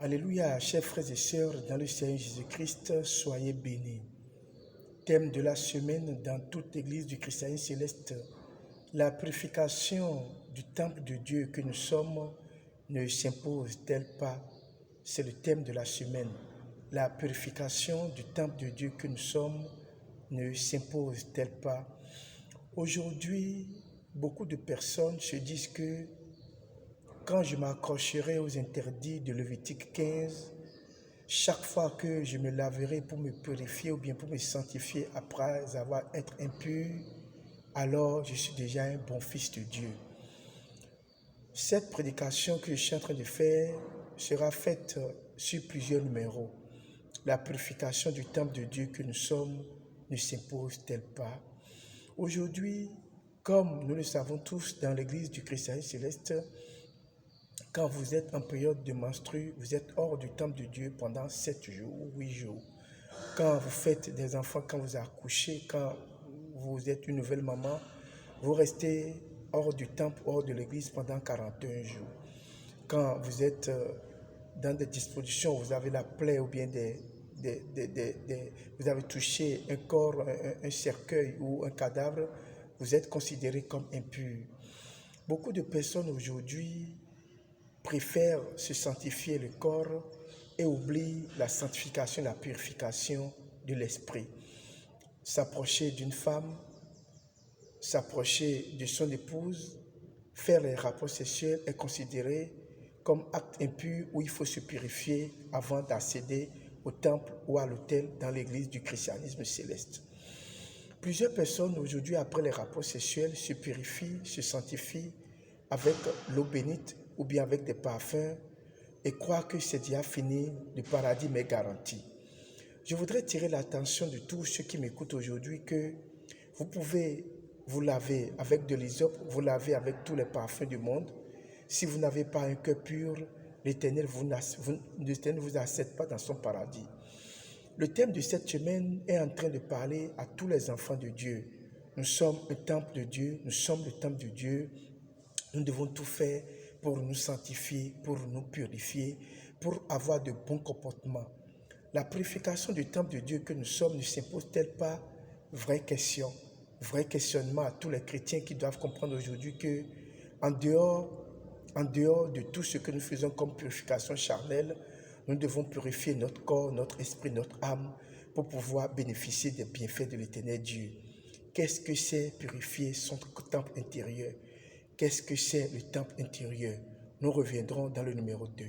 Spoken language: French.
Alléluia, chers frères et sœurs, dans le Seigneur Jésus-Christ, soyez bénis. Thème de la semaine dans toute l'église du christianisme céleste, la purification du temple de Dieu que nous sommes ne s'impose-t-elle pas? C'est le thème de la semaine. La purification du temple de Dieu que nous sommes ne s'impose-t-elle pas? Aujourd'hui, beaucoup de personnes se disent que quand je m'accrocherai aux interdits de Lévitique 15, chaque fois que je me laverai pour me purifier ou bien pour me sanctifier après avoir été impur, alors je suis déjà un bon fils de Dieu. Cette prédication que je suis en train de faire sera faite sur plusieurs numéros. La purification du temple de Dieu que nous sommes ne s'impose-t-elle pas? Aujourd'hui, comme nous le savons tous dans l'église du christianisme céleste, quand vous êtes en période de menstru, vous êtes hors du temple de Dieu pendant 7 jours ou 8 jours. Quand vous faites des enfants, quand vous accouchez, quand vous êtes une nouvelle maman, vous restez hors du temple, hors de l'église pendant 41 jours. Quand vous êtes dans des dispositions, vous avez la plaie ou bien vous avez touché un corps, un cercueil ou un cadavre, vous êtes considéré comme impur. Beaucoup de personnes aujourd'hui préfèrent se sanctifier le corps et oublient la sanctification, la purification de l'esprit. S'approcher d'une femme, s'approcher de son épouse, faire les rapports sexuels est considéré comme acte impur où il faut se purifier avant d'accéder au temple ou à l'autel dans l'église du christianisme céleste. Plusieurs personnes aujourd'hui, après les rapports sexuels, se purifient, se sanctifient avec l'eau bénite ou bien avec des parfums et croient que c'est déjà fini, le paradis m'est garanti. Je voudrais tirer l'attention de tous ceux qui m'écoutent aujourd'hui que vous pouvez vous laver avec de l'hysope, vous laver avec tous les parfums du monde. Si vous n'avez pas un cœur pur, l'Éternel ne vous accepte pas dans son paradis. Le thème de cette semaine est en train de parler à tous les enfants de Dieu. Nous sommes un temple de Dieu, nous sommes le temple de Dieu. Nous devons tout faire pour nous sanctifier, pour nous purifier, pour avoir de bons comportements. La purification du temple de Dieu que nous sommes ne s'impose-t-elle pas? Vraie question, vrai questionnement à tous les chrétiens qui doivent comprendre aujourd'hui que en dehors de tout ce que nous faisons comme purification charnelle, nous devons purifier notre corps, notre esprit, notre âme pour pouvoir bénéficier des bienfaits de l'Éternel Dieu. Qu'est-ce que c'est purifier son temple intérieur? Qu'est-ce que c'est le temple intérieur? Nous reviendrons dans le numéro 2.